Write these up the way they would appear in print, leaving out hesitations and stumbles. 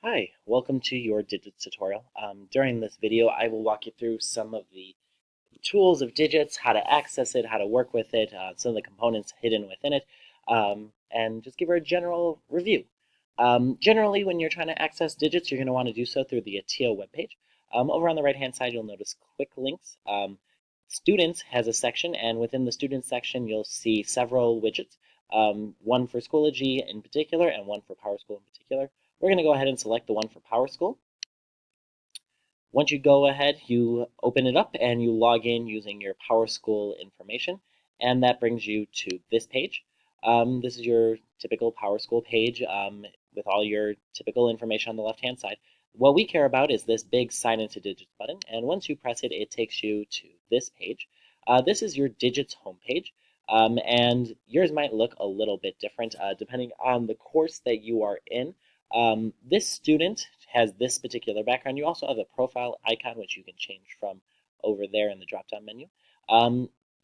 Hi, welcome to your digits tutorial. During this video, I will walk you through some of the tools of digits, how to access it, how to work with it, some of the components hidden within it, and just give her a general review. Generally, when you're trying to access digits, you're going to want to do so through the ATIA webpage. Over on the right-hand side, you'll notice quick links. Students has a section, and within the students section, you'll see several widgets, one for Schoology in particular and one for PowerSchool in particular. We're going to go ahead and select the one for PowerSchool. Once you go ahead, you open it up and you log in using your PowerSchool information, and that brings you to this page. This is your typical PowerSchool page with all your typical information on the left-hand side. What we care about is this big Sign into Digits button, and once you press it, it takes you to this page. This is your Digits homepage, and yours might look a little bit different depending on the course that you are in. This student has this particular background. You also have a profile icon, which you can change from over there in the drop-down menu.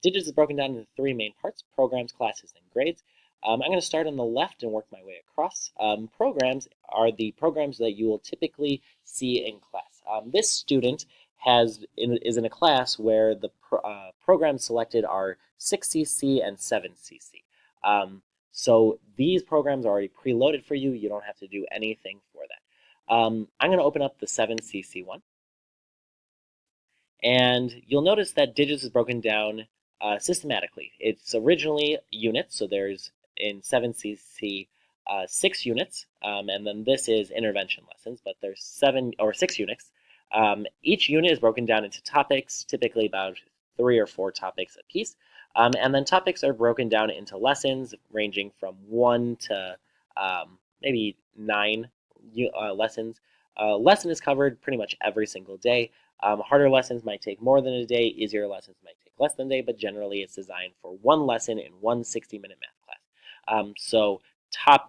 Digits is broken down into three main parts: programs, classes, and grades. I'm going to start on the left and work my way across. Programs are the programs that you will typically see in class. This student is in a class where the programs selected are 6cc and 7cc. So these programs are already preloaded for you. You don't have to do anything for that. I'm going to open up the 7cc one. And you'll notice that digits is broken down systematically. It's originally units, so there's in 7cc 6 units, and then this is intervention lessons, but there's 6 units. Each unit is broken down into topics, typically about 3 or 4 topics a piece. And then topics are broken down into lessons ranging from 1 to maybe 9 lessons. Lesson is covered pretty much every single day. Harder lessons might take more than a day, easier lessons might take less than a day, but generally it's designed for one lesson in one 60-minute math class. So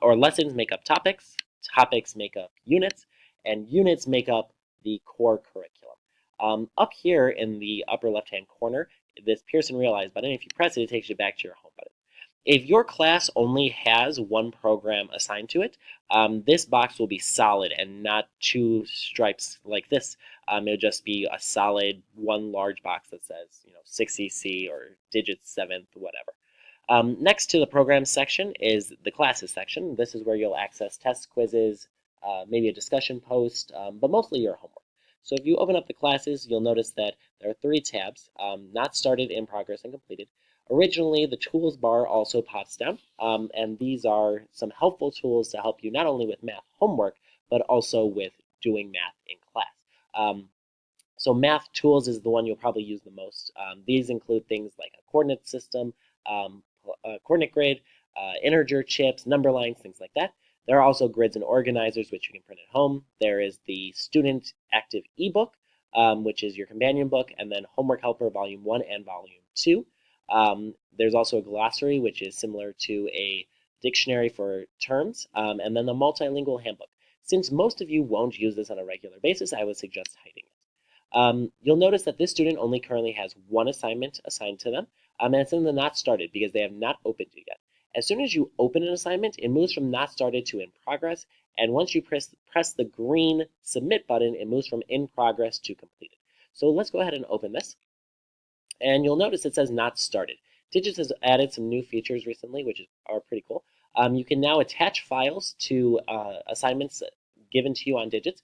lessons make up topics, topics make up units, and units make up the core curriculum. Up here in the upper left-hand corner, this Pearson Realize button, if you press it, it takes you back to your home button. If your class only has one program assigned to it, this box will be solid and not two stripes like this. It'll just be a solid one large box that says, 6cc or digits 7th, whatever. Next to the programs section is the classes section. This is where you'll access tests, quizzes, maybe a discussion post, but mostly your homework. So if you open up the classes, you'll notice that there are 3 tabs: not started, in progress, and completed. Originally, the tools bar also pops down, and these are some helpful tools to help you not only with math homework, but also with doing math in class. So math tools is the one you'll probably use the most. These include things like a coordinate system, coordinate grid, integer chips, number lines, things like that. There are also grids and organizers, which you can print at home. There is the Student Active ebook, which is your companion book, and then Homework Helper Volume 1 and Volume 2. There's also a glossary, which is similar to a dictionary for terms, and then the multilingual handbook. Since most of you won't use this on a regular basis, I would suggest hiding it. You'll notice that this student only currently has one assignment assigned to them, and it's in the not started because they have not opened it yet. As soon as you open an assignment, it moves from not started to in progress, and once you press the green submit button, it moves from in progress to completed. So let's go ahead and open this, and you'll notice it says not started. Digits has added some new features recently, which are pretty cool. You can now attach files to assignments given to you on Digits.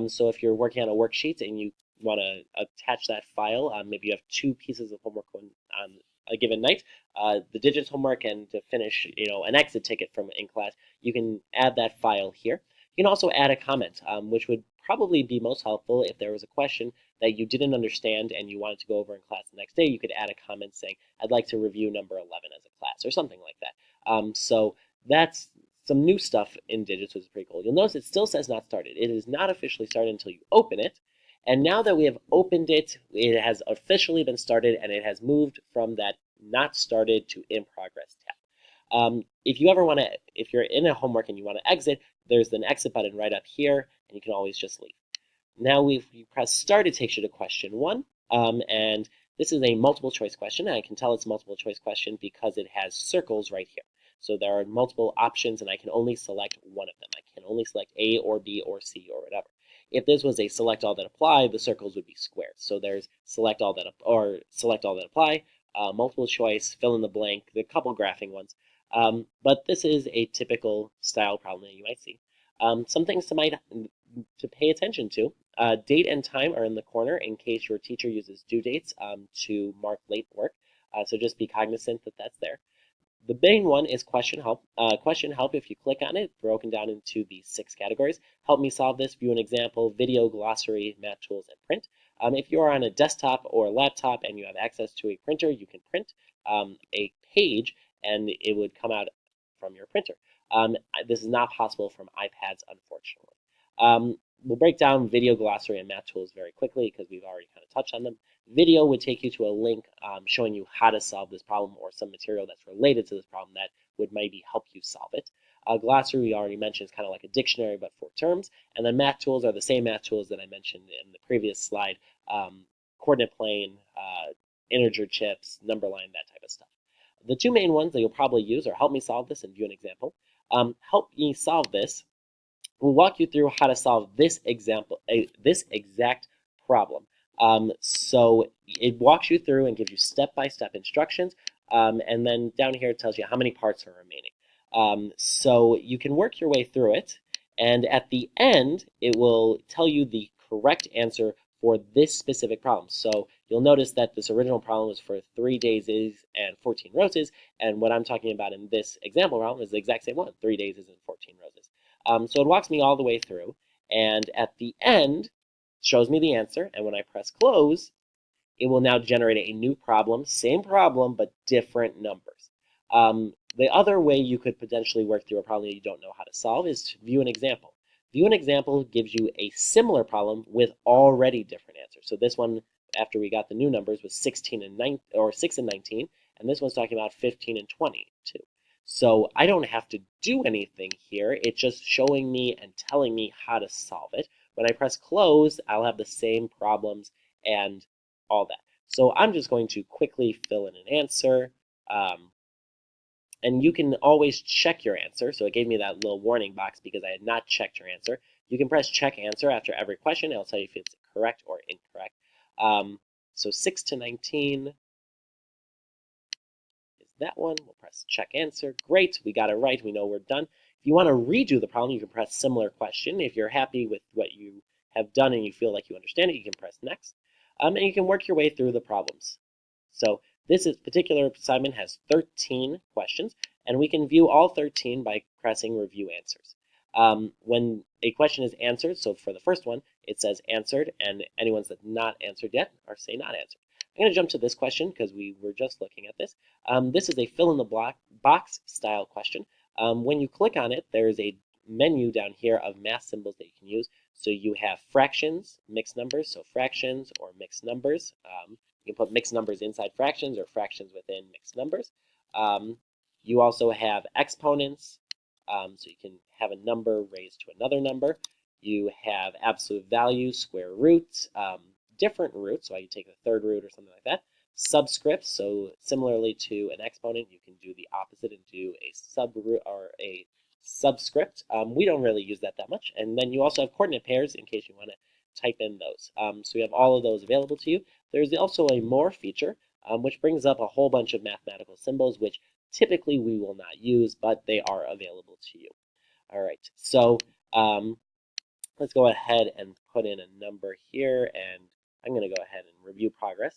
So if you're working on a worksheet and you want to attach that file, maybe you have 2 pieces of homework on a given night, the Digits homework, and to finish, an exit ticket from in class, you can add that file here. You can also add a comment, which would probably be most helpful if there was a question that you didn't understand and you wanted to go over in class the next day. You could add a comment saying, I'd like to review number 11 as a class, or something like that. So that's some new stuff in Digits, which is pretty cool. You'll notice it still says not started. It is not officially started until you open it. And now that we have opened it, it has officially been started, and it has moved from that not started to in progress tab. If you're in a homework and you want to exit, there's an exit button right up here, and you can always just leave. Now, if you press start, it takes you to question 1, and this is a multiple choice question. I can tell it's a multiple choice question because it has circles right here. So there are multiple options and I can only select one of them. I can only select A or B or C or whatever. If this was a select all that apply, the circles would be squared. So there's select all that or select all that apply, multiple choice, fill in the blank, the couple graphing ones. But this is a typical style problem that you might see. Some things to pay attention to. Date and time are in the corner in case your teacher uses due dates to mark late work. So just be cognizant that that's there. The main one is question help. Question help, if you click on it, broken down into the 6 categories. Help me solve this, view an example, video, glossary, math tools, and print. If you are on a desktop or a laptop and you have access to a printer, you can print a page and it would come out from your printer. This is not possible from iPads, unfortunately. We'll break down video, glossary, and math tools very quickly because we've already kind of touched on them. Video would take you to a link showing you how to solve this problem or some material that's related to this problem that would maybe help you solve it. Glossary, we already mentioned, is kind of like a dictionary but for terms. And then math tools are the same math tools that I mentioned in the previous slide. Coordinate plane, integer chips, number line, that type of stuff. The 2 main ones that you'll probably use are help me solve this and view an example. Help me solve this will walk you through how to solve this exact problem. So it walks you through and gives you step-by-step instructions, and then down here it tells you how many parts are remaining. So you can work your way through it, and at the end it will tell you the correct answer for this specific problem. So you'll notice that this original problem was for 3 daisies and 14 roses, and what I'm talking about in this example problem is the exact same one, 3 daisies and 14 roses. So it walks me all the way through, and at the end, shows me the answer, and when I press close, it will now generate a new problem, same problem, but different numbers. The other way you could potentially work through a problem that you don't know how to solve is to view an example. View an example gives you a similar problem with already different answers. So this one, after we got the new numbers, was 16 and 9, or 6 and 19, and this one's talking about 15 and 22. So I don't have to do anything here. It's just showing me and telling me how to solve it. When I press close, I'll have the same problems and all that. So I'm just going to quickly fill in an answer. And you can always check your answer. So it gave me that little warning box because I had not checked your answer. You can press check answer after every question. It'll tell you if it's correct or incorrect. So 6 to 19 is that one. We'll press check answer. Great, we got it right. We know we're done. If you want to redo the problem, you can press similar question. If you're happy with what you have done and you feel like you understand it, you can press next. And you can work your way through the problems. So this particular assignment has 13 questions, and we can view all 13 by pressing review answers. When a question is answered, so for the first one, it says answered, and any ones that not answered yet are say not answered. I'm going to jump to this question because we were just looking at this. This is a fill in the box style question. When you click on it, there is a menu down here of math symbols that you can use. So you have fractions, mixed numbers, so fractions or mixed numbers. You can put mixed numbers inside fractions or fractions within mixed numbers. You also have exponents, so you can have a number raised to another number. You have absolute value, square root, different roots, so you take the third root or something like that. Subscripts, so similarly to an exponent, you can do the opposite and do a subroot or a subscript. We don't really use that much. And then you also have coordinate pairs in case you want to type in those. So you have all of those available to you. There's also a more feature, which brings up a whole bunch of mathematical symbols, which typically we will not use, but they are available to you. All right, so let's go ahead and put in a number here, and I'm going to go ahead and review progress.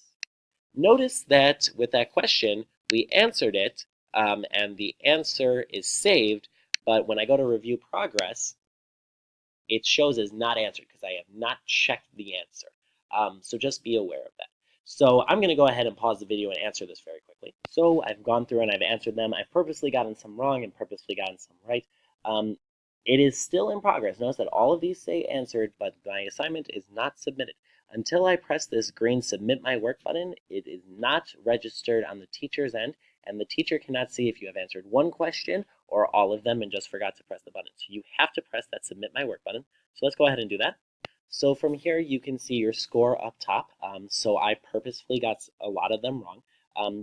Notice that with that question, we answered it, and the answer is saved, but when I go to review progress, it shows as not answered because I have not checked the answer. So just be aware of that. So I'm going to go ahead and pause the video and answer this very quickly. So I've gone through and I've answered them. I've purposely gotten some wrong and purposely gotten some right. It is still in progress. Notice that all of these say answered, but my assignment is not submitted. Until I press this green submit my work button, it is not registered on the teacher's end, and the teacher cannot see if you have answered one question or all of them and just forgot to press the button. So you have to press that submit my work button. So let's go ahead and do that. So from here, you can see your score up top. So I purposefully got a lot of them wrong.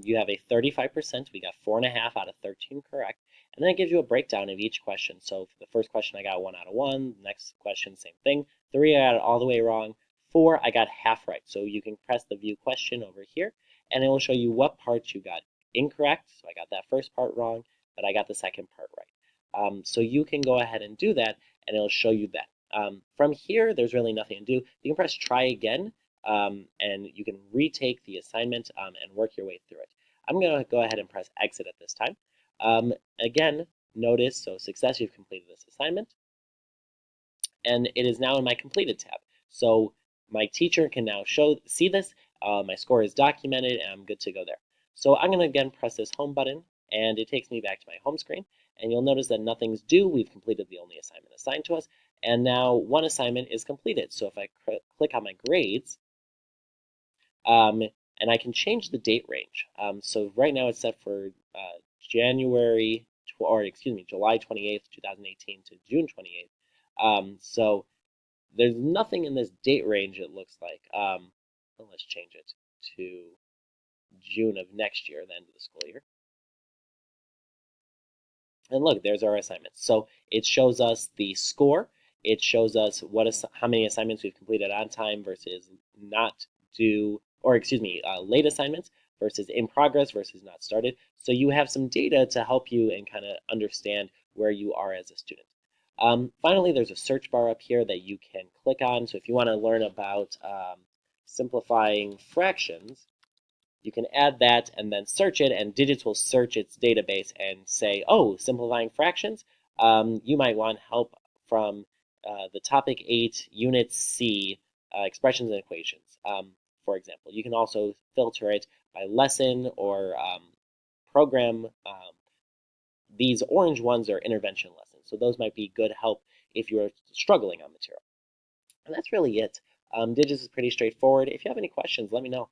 You have a 35%. We got 4.5 out of 13 correct. And then it gives you a breakdown of each question. So for the first question, I got 1 out of 1. The next question, same thing. 3, I got it all the way wrong. 4, I got half right. So you can press the view question over here, and it will show you what parts you got incorrect. So I got that first part wrong, but I got the second part right. So you can go ahead and do that, and it'll show you that. From here, there's really nothing to do. You can press try again, and you can retake the assignment and work your way through it. I'm going to go ahead and press exit at this time. Again, notice, so success, you've completed this assignment. And it is now in my completed tab. So my teacher can now see this. My score is documented, and I'm good to go there. So I'm going to again press this home button, and it takes me back to my home screen. And you'll notice that nothing's due. We've completed the only assignment assigned to us. And now one assignment is completed. So if I click on my grades, and I can change the date range. So right now it's set for July 28th, 2018 to June 28th. So there's nothing in this date range, it looks like. Let's change it to June of next year, the end of the school year. And look, there's our assignments. So it shows us the score. It shows us how many assignments we've completed on time versus not due, or excuse me, late assignments versus in progress versus not started. So you have some data to help you and kind of understand where you are as a student. Finally, there's a search bar up here that you can click on. So if you want to learn about simplifying fractions, you can add that and then search it, and Digits will search its database and say, oh, simplifying fractions. You might want help from the topic 8, unit C, expressions and equations, for example. You can also filter it by lesson or program. These orange ones are intervention lessons, so those might be good help if you're struggling on material. And that's really it. Digits is pretty straightforward. If you have any questions, let me know.